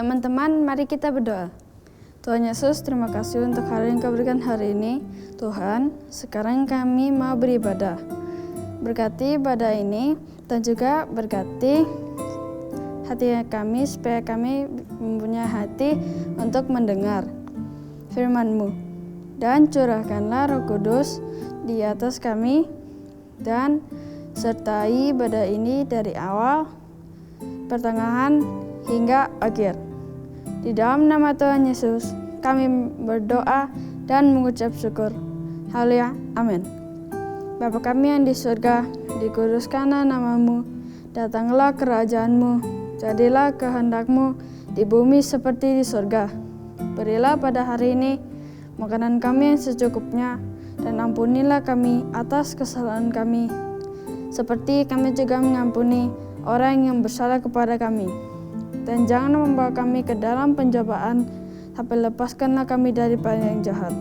Teman-teman, mari kita berdoa. Tuhan Yesus, terima kasih untuk hari yang Kau berikan hari ini. Tuhan, sekarang kami mau beribadah. Berkati ibadah ini dan juga berkati hati kami supaya kami mempunyai hati untuk mendengar firman-Mu. Dan curahkanlah Roh Kudus di atas kami dan sertai ibadah ini dari awal, pertengahan, hingga akhir. Di dalam nama Tuhan Yesus, kami berdoa dan mengucap syukur. Haleluya, amin. Bapa kami yang di surga, dikuduskanlah nama-Mu, datanglah kerajaan-Mu, jadilah kehendak-Mu di bumi seperti di surga. Berilah pada hari ini makanan kami yang secukupnya, dan ampunilah kami atas kesalahan kami, seperti kami juga mengampuni orang yang bersalah kepada kami. Dan jangan membawa kami ke dalam pencobaan, tapi lepaskanlah kami daripada yang jahat.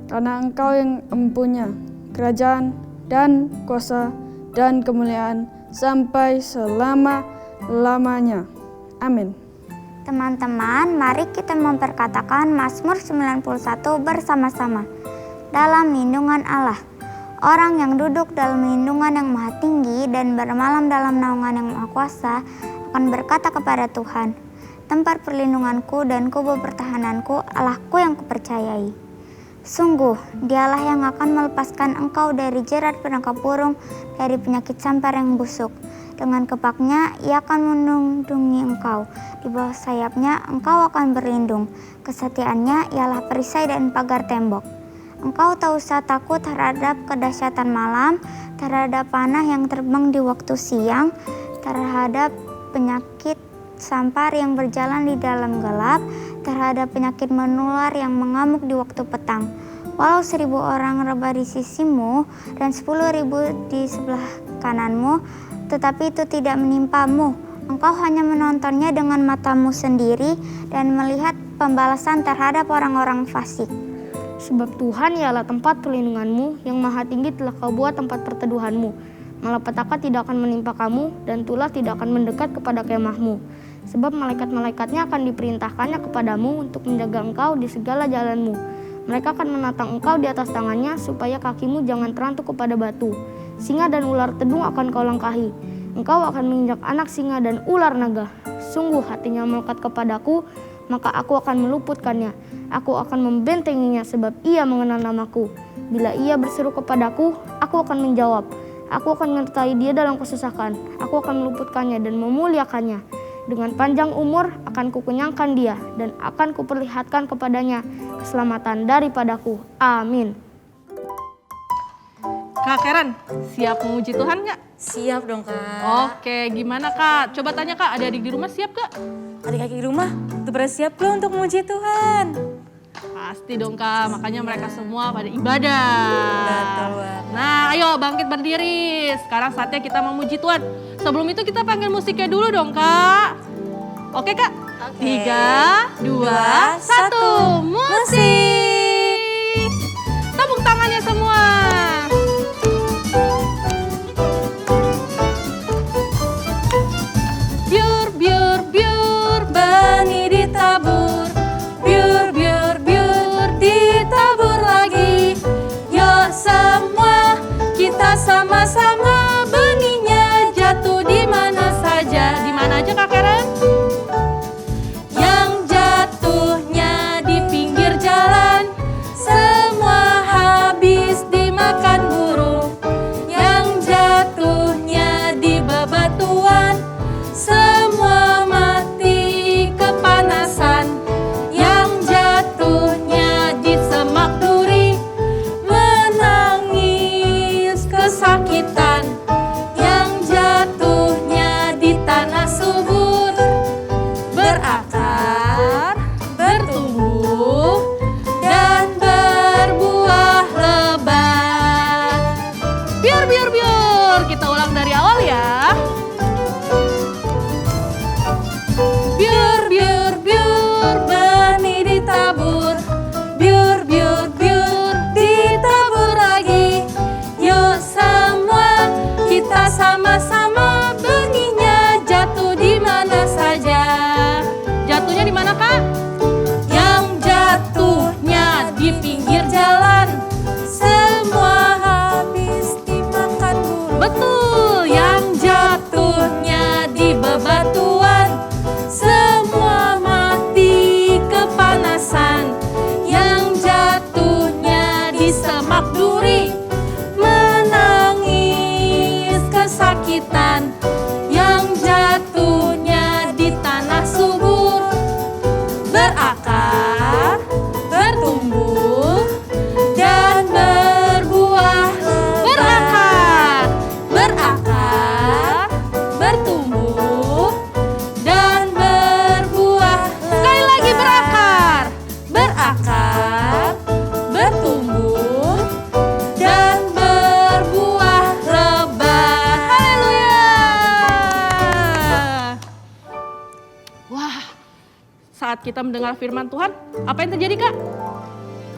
Karena Engkau yang mempunyai kerajaan dan kuasa dan kemuliaan sampai selama-lamanya. Amin. Teman-teman, mari kita memperkatakan Mazmur 91 bersama-sama. Dalam lindungan Allah. Orang yang duduk dalam lindungan yang maha tinggi dan bermalam dalam naungan yang maha kuasa akan berkata kepada Tuhan, tempat perlindunganku dan kubu pertahananku, Allahku yang kupercayai. Sungguh, Dialah yang akan melepaskan engkau dari jerat perangkap burung, dari penyakit sampar yang busuk. Dengan kepaknya, Ia akan melindungi engkau. Di bawah sayapnya, engkau akan berlindung. Kesetiaannya ialah perisai dan pagar tembok. Engkau tak usah takut terhadap kedahsyatan malam, terhadap panah yang terbang di waktu siang, terhadap penyakit sampar yang berjalan di dalam gelap, terhadap penyakit menular yang mengamuk di waktu petang. Walau 1.000 orang rebah di sisimu dan 10.000 di sebelah kananmu, tetapi itu tidak menimpamu. Engkau hanya menontonnya dengan matamu sendiri dan melihat pembalasan terhadap orang-orang fasik. Sebab Tuhan ialah tempat perlindunganmu, yang maha tinggi telah Kau buat tempat perteduhanmu. Malapetaka tidak akan menimpa kamu, dan tulah tidak akan mendekat kepada kemahmu. Sebab malaikat-malaikatnya akan diperintahkannya kepadamu untuk menjaga engkau di segala jalanmu. Mereka akan menatang engkau di atas tangannya, supaya kakimu jangan terantuk kepada batu. Singa dan ular tedung akan kau langkahi. Engkau akan menginjak anak singa dan ular naga. Sungguh hatinya melekat kepadaku, maka aku akan meluputkannya. Aku akan membentenginya sebab ia mengenal namaku. Bila ia berseru kepadaku, aku akan menjawab. Aku akan menyertai dia dalam kesusahan. Aku akan meluputkannya dan memuliakannya. Dengan panjang umur akan kukenyangkan dia, dan akan kuperlihatkan kepadanya keselamatan daripadaku. Amin. Kak Karen, siap memuji Tuhan nggak? Siap dong, Kak. Oke, gimana Kak? Coba tanya Kak, adik-adik di rumah siap Kak? Adik-adik di rumah, udah pada siap belum untuk memuji Tuhan? Pasti dong Kak, makanya mereka semua pada ibadah. Betul banget. Nah, ayo bangkit berdiri. Sekarang saatnya kita memuji Tuhan. Sebelum itu kita panggil musiknya dulu dong Kak. Oke Kak? Oke. 3, 2, 1, musik. Tepuk tangannya semua. Biur, biur, biur, benih ditabur. Biur, biur, biur, ditabur lagi. Yuk semua kita sama-sama, benihnya jatuh di mana saja. Di mana aja Kak Karen? Yang jatuhnya di pinggir jalan, semua habis dimakan burung. Yang jatuhnya di bebatuan, semua mati kepanasan. Yang jatuhnya di semak duri, menangis kesakitan. Yang jatuhnya di tanah subur, saat kita mendengar firman Tuhan, apa yang terjadi Kak?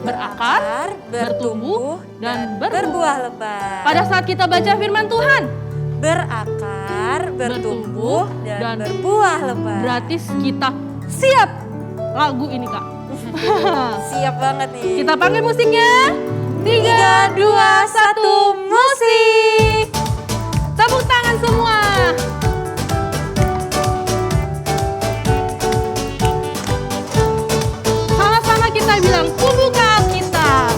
Berakar, bertumbuh, dan berbuah lebat. Pada saat kita baca firman Tuhan, Berakar, bertumbuh, dan berbuah lebat. berarti kita siap lagu ini Kak. Siap banget nih. Kita panggil musiknya. 3, 2, 1, musik. Tepuk tangan semua. Sama-sama kita bilang, ku buka Alkitab.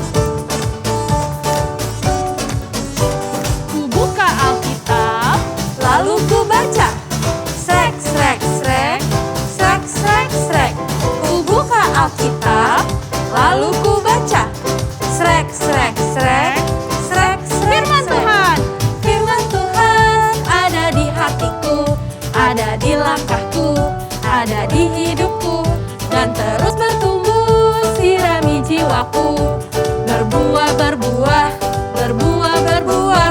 Ku buka Alkitab. Lalu ku baca. Srek, srek, srek. Srek, srek, srek. Ku buka Alkitab. Lalu ku baca. Srek, srek, srek. Srek, srek, Firman srek. Tuhan. Firman Tuhan ada di hatiku, ada di langkahku, ada di hidupku, dan terus bertumbuh sirami jiwaku. Berbuah, berbuah, berbuah, berbuah,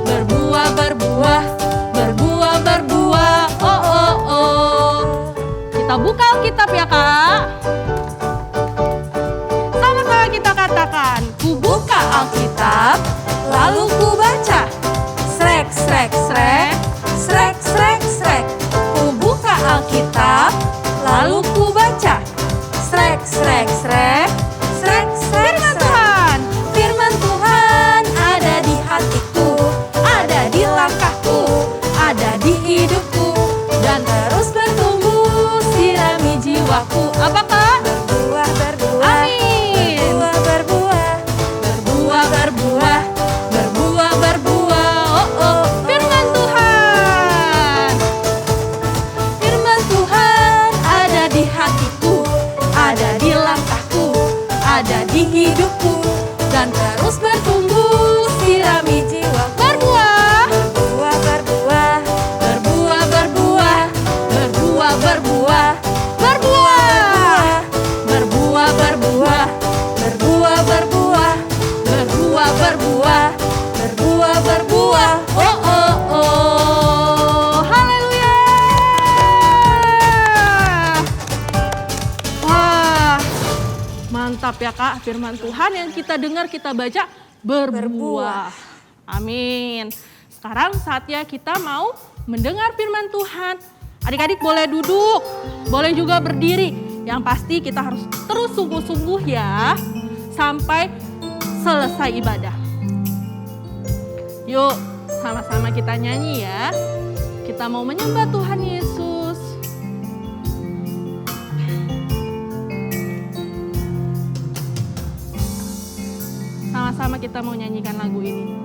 berbuah, berbuah, berbuah, berbuah. Oh, oh, oh. Kita buka Alkitab ya Kak. Sama-sama kita katakan, ku buka Alkitab, lalu ku baca. Srek, srek, srek, srek, srek, srek. Ku buka Alkitab, lalu ku baca. Srek, srek, srek, srek, srek, Firman srek. Tuhan. Firman Tuhan ada di hatiku, ada di langkahku, ada di hidupku, dan terus bertumbuh sirami jiwaku. Apa Kak? Berbuah, berbuah. Amin. Berbuah, berbuah, berbuah, berbuah, berbuah, berbuah. Oh, oh. Firman Tuhan. Firman Tuhan ada di hatiku, ada di langkahku, ada di hidupku, dan terus bertumbuh sirami jiwaku. Berbuah. Berbuah, berbuah, berbuah, berbuah, berbuah, berbuah, berbuah, berbuah, berbuah, berbuah, berbuah, berbuah, berbuah, berbuah, berbuah. Oh, oh, oh. Haleluya. Wah, mantap ya Kak. Firman Tuhan yang kita dengar, kita baca, berbuah. Amin. Sekarang saatnya kita mau mendengar firman Tuhan. Adik-adik boleh duduk, boleh juga berdiri. Yang pasti kita harus terus sungguh-sungguh ya, sampai selesai ibadah. Yuk, sama-sama kita nyanyi ya. Kita mau menyembah Tuhan Yesus. Sama-sama kita mau nyanyikan lagu ini.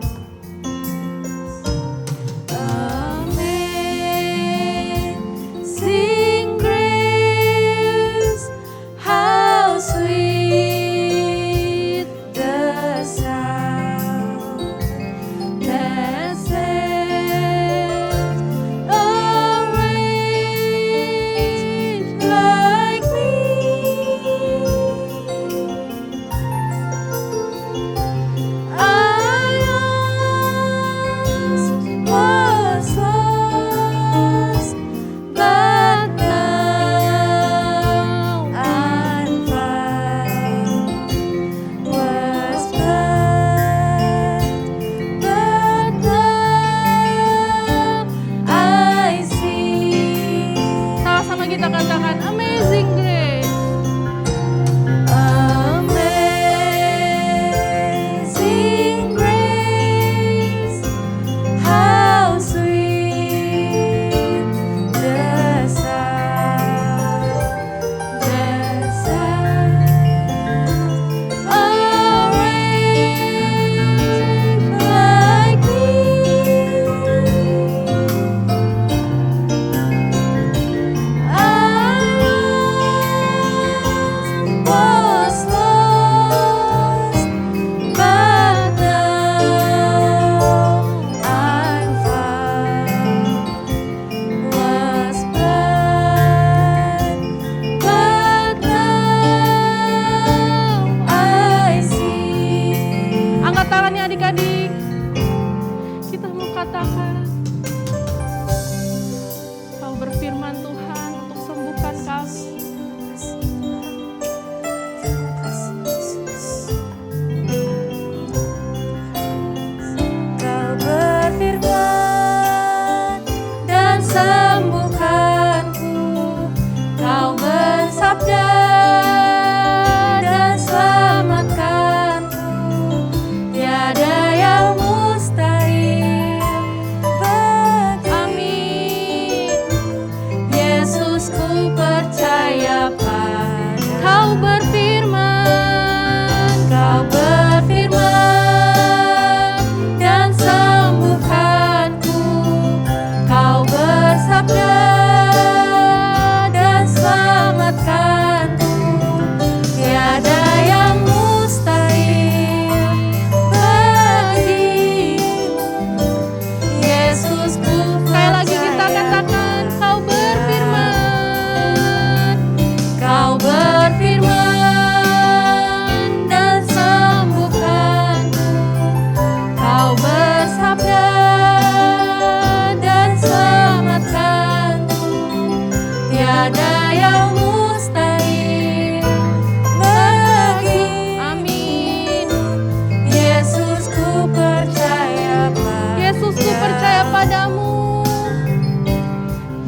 Sing grace, how sweet the sound that saved a wretch like me. I ada yang mustahil bagi. Amin. Yesus ku percaya padamu. Yesus ku percaya padamu.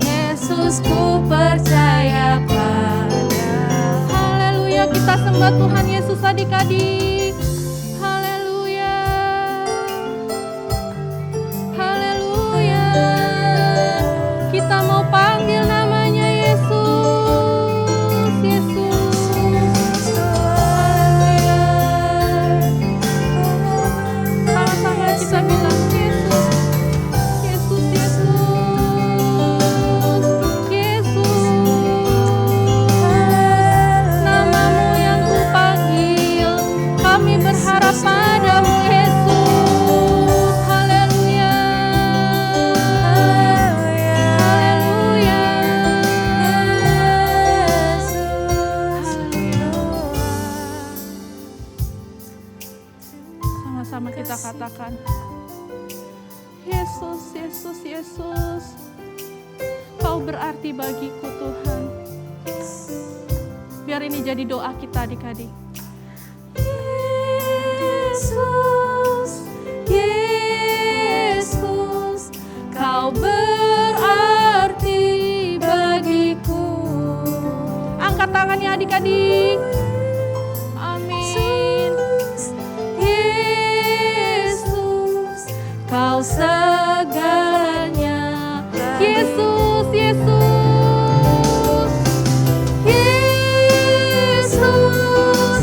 Yesus ku percaya padamu. Haleluya, kita sembah Tuhan Yesus adik-adik. Haleluya. Haleluya. Kita mau panggil namanya Yesus. Yesus. Haleluya. Sama-sama kita bilang Yesus. Yesus, Yesus. Yesus. Namamu yang kupanggil, kami berharap padamu Yesus. Haleluya. Haleluya. Sama-sama kita katakan, Yesus, Yesus, Yesus. Kau berarti bagiku Tuhan. Biar ini jadi doa kita adik-adik. Yesus, Yesus, kau berarti bagiku. Angkat tangannya adik-adik. Amin. Yesus, kau segalanya. Yesus, Yesus. Yesus,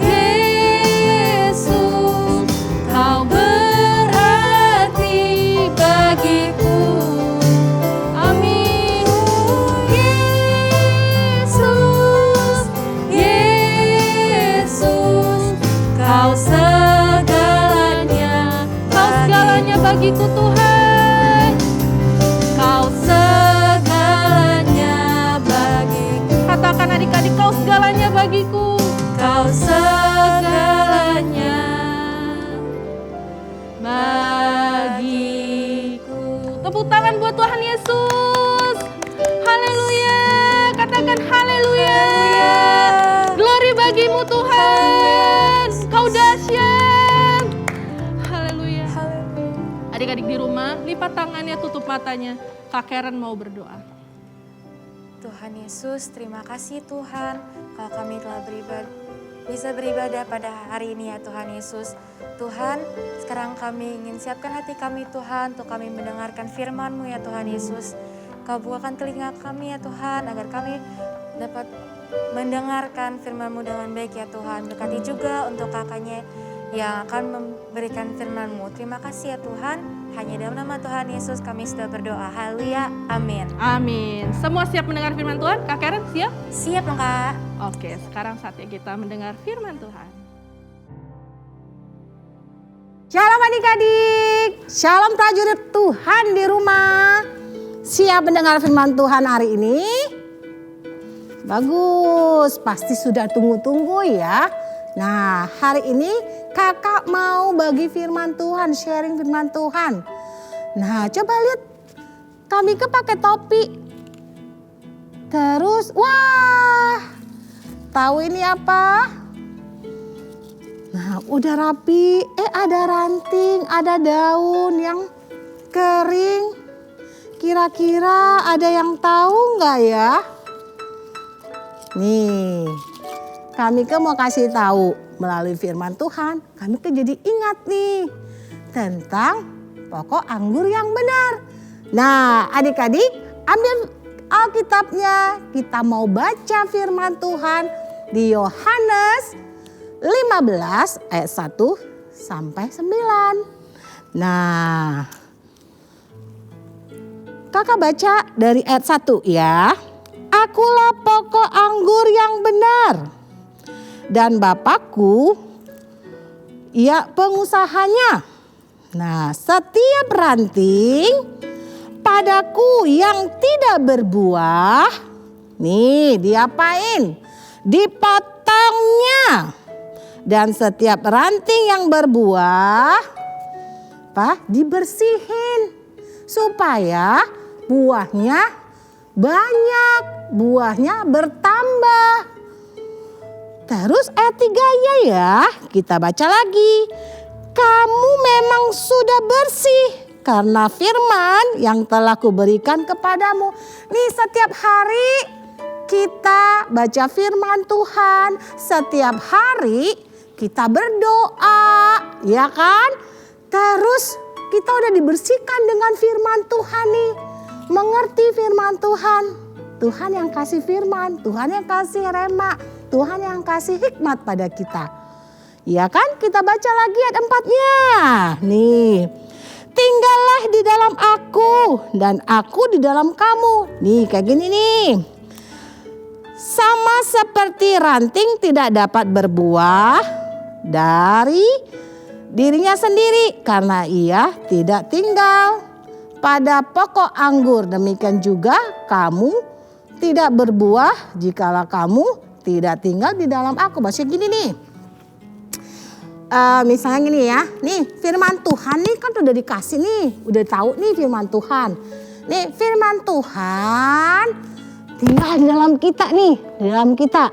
Yesus, kau berarti bagiku. Amin. Yesus, Yesus, kau segalanya. Kau segalanya bagiku Tuhan. Kau segalanya bagiku. Katakan adik-adik, kau segalanya bagiku. Kau segalanya bagiku. Tepuk tangan buat Tuhan Yesus. Haleluya. Katakan haleluya. Glory bagimu Tuhan. Kau dahsyat. Haleluya. Adik-adik di rumah, lipat tangannya, tutup matanya. Kak Karen mau berdoa. Tuhan Yesus, terima kasih Tuhan kalau kami telah bisa beribadah pada hari ini ya Tuhan Yesus. Tuhan, sekarang kami ingin siapkan hati kami Tuhan untuk kami mendengarkan firman-Mu ya Tuhan Yesus. Kau bukakan telinga kami ya Tuhan agar kami dapat mendengarkan firman-Mu dengan baik ya Tuhan. Berkati juga untuk kakaknya yang akan memberikan firman-Mu. Terima kasih ya Tuhan. Hanya dalam nama Tuhan Yesus kami sudah berdoa. Haleluya. Amin. Amin. Semua siap mendengar firman Tuhan? Kak Karen siap? Siap dong Kak. Oke, sekarang saatnya kita mendengar firman Tuhan. Shalom adik-adik, shalom prajurit Tuhan di rumah. Siap mendengar firman Tuhan hari ini? Bagus, pasti sudah tunggu-tunggu ya. Nah, hari ini kakak mau bagi firman Tuhan, sharing firman Tuhan. Nah, coba lihat, kami pakai topi. Terus, wah, tahu ini apa? Nah, udah rapi, ada ranting, ada daun yang kering. Kira-kira ada yang tahu nggak ya? Nih, kami mau kasih tahu melalui firman Tuhan. Kami jadi ingat nih tentang pokok anggur yang benar. Nah, adik-adik ambil Alkitabnya. Kita mau baca firman Tuhan di Yohanes 15 ayat 1 sampai 9. Nah, kakak baca dari ayat 1 ya. Akulah pokok anggur yang benar dan Bapakku ia pengusahanya. Nah, setiap ranting padaku yang tidak berbuah, nih diapain? Dipotongnya. Dan setiap ranting yang berbuah, dibersihin supaya buahnya banyak, buahnya bertambah. Terus ayat 3-nya ya, kita baca lagi. Kamu memang sudah bersih karena firman yang telah kuberikan kepadamu. Nih setiap hari kita baca firman Tuhan, setiap hari kita berdoa, ya kan? Terus kita udah dibersihkan dengan firman Tuhan nih. Mengerti firman Tuhan. Tuhan yang kasih firman, Tuhan yang kasih rema, Tuhan yang kasih hikmat pada kita. Ya kan? Kita baca lagi ayat 4-nya. Nih. Tinggallah di dalam aku dan aku di dalam kamu. Nih kayak gini nih. Sama seperti ranting tidak dapat berbuah dari dirinya sendiri karena ia tidak tinggal pada pokok anggur. Demikian juga kamu tidak berbuah jikalau kamu tidak tinggal di dalam aku. Maksudnya gini nih. Misalnya gini ya. Nih firman Tuhan nih kan udah dikasih nih. Udah tahu nih firman Tuhan. Nih firman Tuhan tinggal di dalam kita nih. Di dalam kita.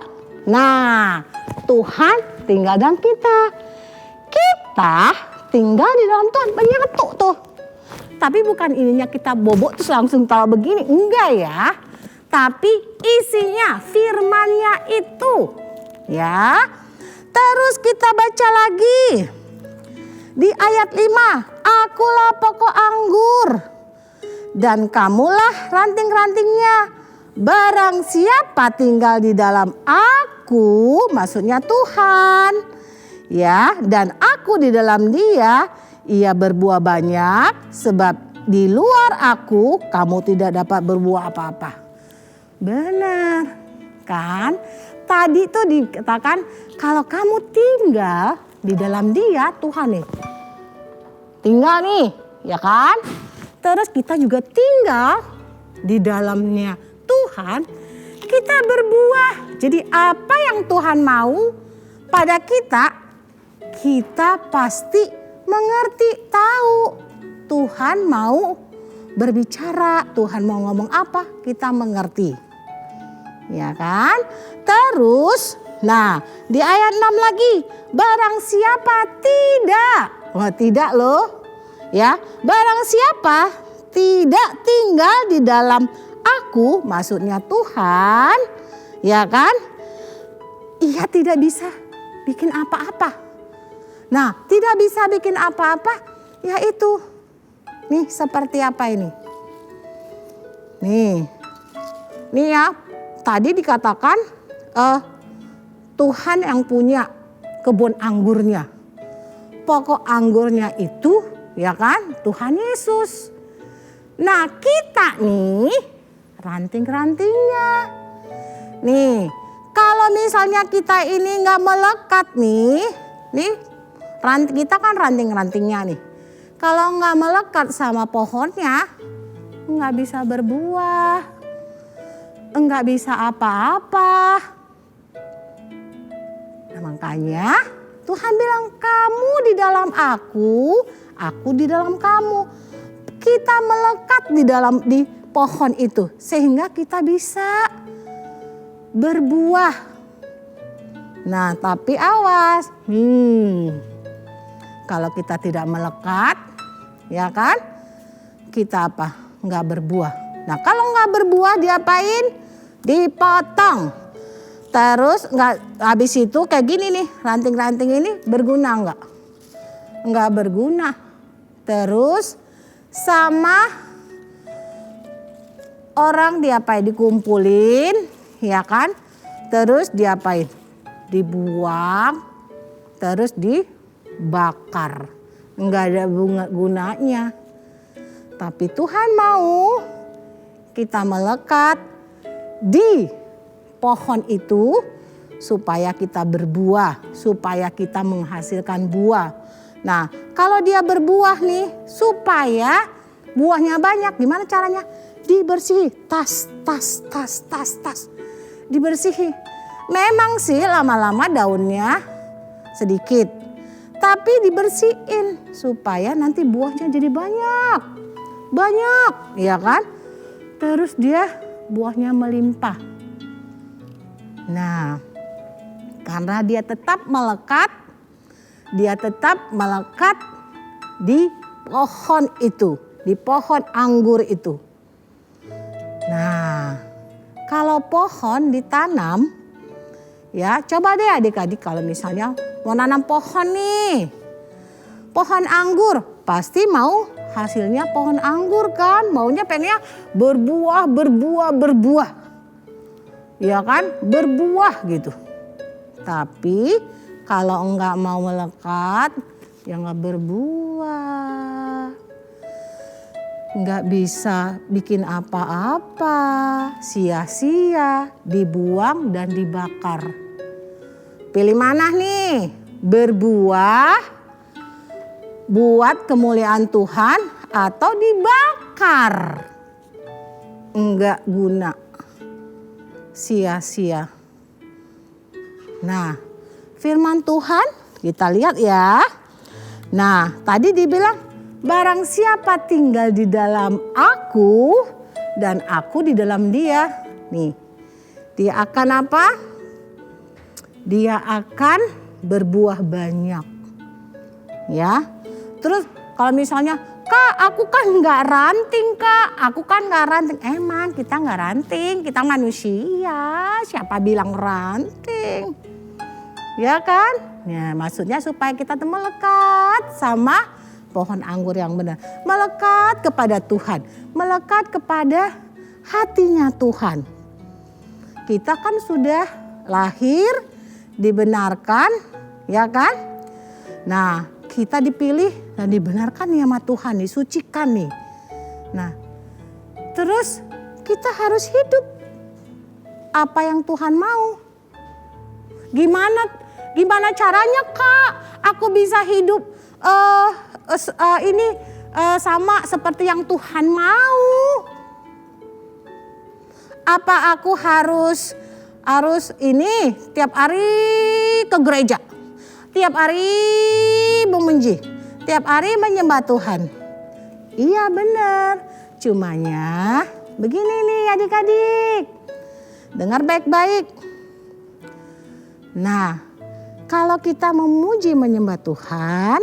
Nah Tuhan tinggal dalam kita. Kita tinggal di dalam Tuhan. Menyatu tuh. Tapi bukan ininya kita bobok terus langsung tahu begini. Enggak ya. Tapi isinya firmannya itu. Ya. Terus kita baca lagi. Di ayat 5. Akulah pokok anggur. Dan kamulah ranting-rantingnya. Barang siapa tinggal di dalam aku. Maksudnya Tuhan. Ya, dan aku di dalam dia, ia berbuah banyak, sebab di luar aku kamu tidak dapat berbuah apa-apa. Benar, kan? Tadi tuh dikatakan kalau kamu tinggal di dalam dia, Tuhan nih. Tinggal nih, ya kan? Terus kita juga tinggal di dalamnya Tuhan, kita berbuah. Jadi apa yang Tuhan mau pada kita pasti mengerti, tahu Tuhan mau berbicara, Tuhan mau ngomong apa, kita mengerti. Ya kan? Terus, nah di ayat 6 lagi, barang siapa tidak, tidak loh. Ya, barang siapa tidak tinggal di dalam aku, maksudnya Tuhan, ya kan? Ia tidak bisa bikin apa-apa. Nah, tidak bisa bikin apa-apa, yaitu nih seperti apa ini? Nih ya, tadi dikatakan Tuhan yang punya kebun anggurnya. Pokok anggurnya itu, ya kan, Tuhan Yesus. Nah, kita nih ranting-rantingnya. Nih, kalau misalnya kita ini nggak melekat nih kita kan ranting-rantingnya nih. Kalau nggak melekat sama pohonnya, nggak bisa berbuah, nggak bisa apa-apa. Nah, makanya Tuhan bilang kamu di dalam aku di dalam kamu. Kita melekat di pohon itu sehingga kita bisa berbuah. Nah, tapi awas. Kalau kita tidak melekat, ya kan? Kita apa? Nggak berbuah. Nah, kalau nggak berbuah diapain? Dipotong. Terus nggak, habis itu kayak gini nih, ranting-ranting ini berguna nggak? Nggak berguna. Terus sama orang diapain? Dikumpulin, ya kan? Terus diapain? Dibuang, terus dibakar. Nggak ada gunanya. Tapi Tuhan mau kita melekat di pohon itu supaya kita berbuah, supaya kita menghasilkan buah. Nah, kalau dia berbuah nih, supaya buahnya banyak, gimana caranya? Dibersihi, tas. Dibersihi. Memang sih lama-lama daunnya sedikit, tapi dibersihin supaya nanti buahnya jadi banyak, ya kan? Terus dia buahnya melimpah. Nah, karena dia tetap melekat di pohon itu, di pohon anggur itu. Nah, kalau pohon ditanam, ya coba deh adik-adik kalau misalnya mau nanam pohon nih, pohon anggur, pasti mau hasilnya pohon anggur kan, maunya pengennya berbuah. Ya kan, berbuah gitu. Tapi kalau enggak mau melekat, ya enggak berbuah. Enggak bisa bikin apa-apa, sia-sia, dibuang dan dibakar. Pilih mana nih? Berbuah, buat kemuliaan Tuhan, atau dibakar? Enggak guna, sia-sia. Nah, firman Tuhan kita lihat ya. Nah, tadi dibilang barang siapa tinggal di dalam aku dan aku di dalam dia. Nih, dia akan apa? Dia akan berbuah banyak. Ya. Terus kalau misalnya, Kak, aku kan nggak ranting, Kak. Aku kan nggak ranting. Emang kita nggak ranting, kita manusia. Siapa bilang ranting? Ya kan? Ya, maksudnya supaya kita melekat sama pohon anggur yang benar. Melekat kepada Tuhan. Melekat kepada hatinya Tuhan. Kita kan sudah lahir, dibenarkan, ya kan? Nah, kita dipilih dan dibenarkan nih sama Tuhan, disucikan nih. Nah, terus kita harus hidup apa yang Tuhan mau. Gimana caranya, Kak? Aku bisa hidup sama seperti yang Tuhan mau. Apa aku harus ini tiap hari ke gereja? Tiap hari memuji, tiap hari menyembah Tuhan. Iya benar, cumanya begini nih adik-adik. Dengar baik-baik. Nah, kalau kita memuji menyembah Tuhan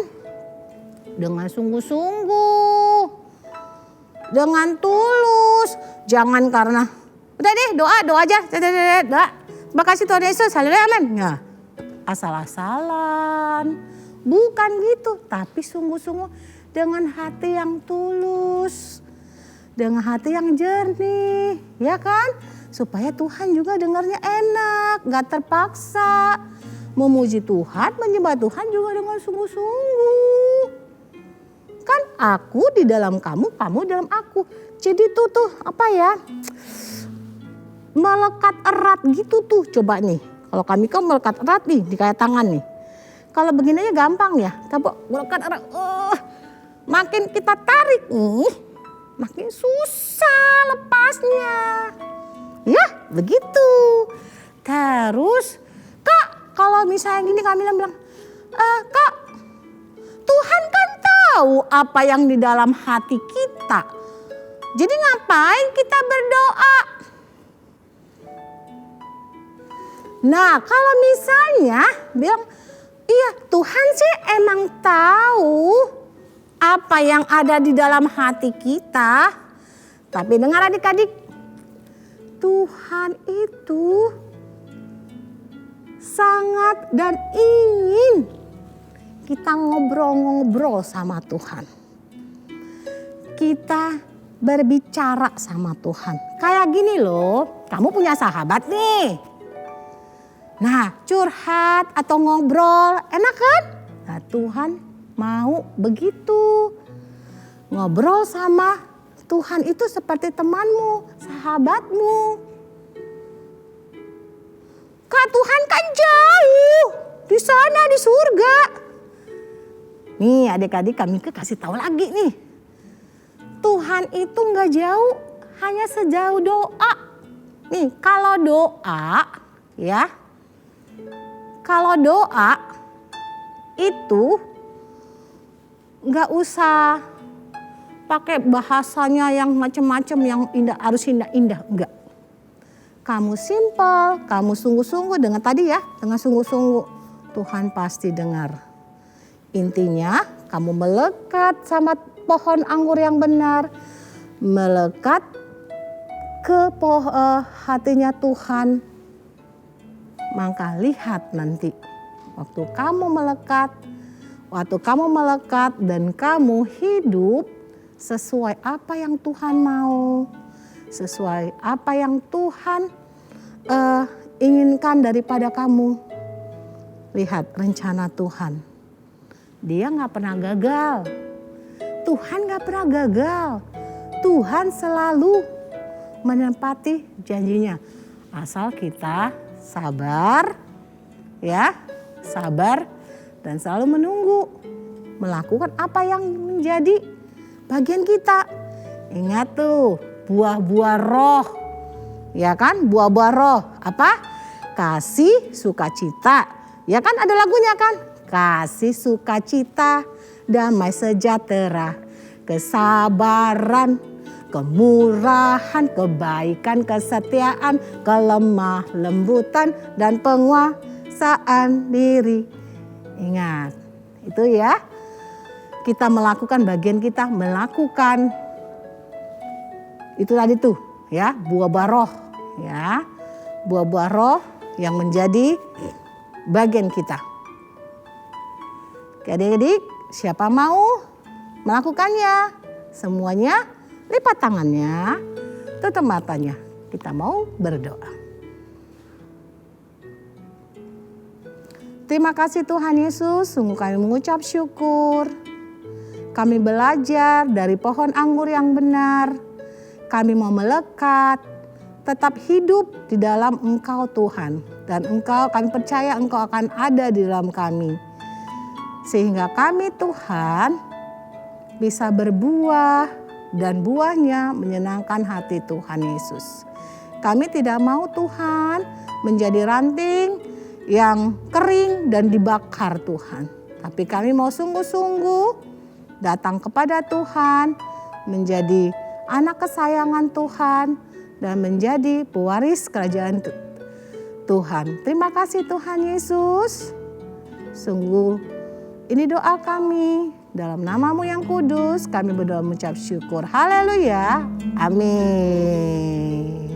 dengan sungguh-sungguh, dengan tulus, jangan karena udah deh doa aja, doa. Terima kasih Tuhan Yesus, haleluya amin. Nah, asal-asalan, bukan gitu, tapi sungguh-sungguh dengan hati yang tulus, dengan hati yang jernih, ya kan? Supaya Tuhan juga dengarnya enak, gak terpaksa. Memuji Tuhan, menyembah Tuhan juga dengan sungguh-sungguh. Kan aku di dalam kamu, kamu dalam aku. Jadi tuh apa ya, melekat erat gitu tuh, coba nih. Kalau kami kan melekat erat nih, di kayak tangan nih. Kalau begini aja gampang ya, coba melekat erat. Makin kita tarik nih, makin susah lepasnya. Ya begitu. Terus Kak, kalau misalnya gini kami bilang, Kak, Tuhan kan tahu apa yang di dalam hati kita. Jadi ngapain kita berdoa? Nah kalau misalnya bilang, iya Tuhan sih emang tahu apa yang ada di dalam hati kita. Tapi dengar adik-adik, Tuhan itu sangat dan ingin kita ngobrol-ngobrol sama Tuhan. Kita berbicara sama Tuhan. Kayak gini loh, kamu punya sahabat nih. Nah curhat atau ngobrol, enak kan? Nah Tuhan mau begitu. Ngobrol sama Tuhan itu seperti temanmu, sahabatmu. Kak Tuhan kan jauh, di sana di surga. Nih adik-adik kami kasih tahu lagi nih. Tuhan itu gak jauh, hanya sejauh doa. Nih kalau doa ya, kalau doa itu gak usah pakai bahasanya yang macam-macam yang indah, harus indah-indah, enggak. kamu simpel, kamu sungguh-sungguh dengan tadi ya, dengan sungguh-sungguh, Tuhan pasti dengar. Intinya kamu melekat sama pohon anggur yang benar, melekat ke hatinya Tuhan. Maka lihat nanti waktu kamu melekat dan kamu hidup sesuai apa yang Tuhan mau, sesuai apa yang Tuhan inginkan daripada kamu. Lihat rencana Tuhan, dia gak pernah gagal. Tuhan gak pernah gagal. Tuhan selalu menepati janjinya. Asal kita sabar, ya, sabar dan selalu menunggu, melakukan apa yang menjadi bagian kita. Ingat tuh, buah-buah roh, ya kan? Buah-buah roh apa? Kasih, sukacita, ya kan? Ada lagunya kan? Kasih, sukacita, damai sejahtera, kesabaran, kemurahan, kebaikan, kesetiaan, kelemah lembutan, dan penguasaan diri. Ingat, itu ya. Kita melakukan bagian kita, melakukan itu tadi tuh ya, buah-buah roh ya. Buah-buah roh yang menjadi bagian kita. Adik-adik, siapa mau melakukannya? Semuanya lipat tangannya, tutup matanya. Kita mau berdoa. Terima kasih Tuhan Yesus, sungguh kami mengucap syukur. Kami belajar dari pohon anggur yang benar. Kami mau melekat, tetap hidup di dalam Engkau Tuhan. Dan kami percaya Engkau akan ada di dalam kami. Sehingga kami Tuhan bisa berbuah dan buahnya menyenangkan hati Tuhan Yesus. Kami tidak mau Tuhan menjadi ranting yang kering dan dibakar Tuhan. Tapi kami mau sungguh-sungguh datang kepada Tuhan, menjadi anak kesayangan Tuhan dan menjadi pewaris kerajaan Tuhan. Terima kasih Tuhan Yesus. Sungguh ini doa kami. Dalam nama-Mu yang kudus kami berdoa mengucap syukur. Haleluya. Amin.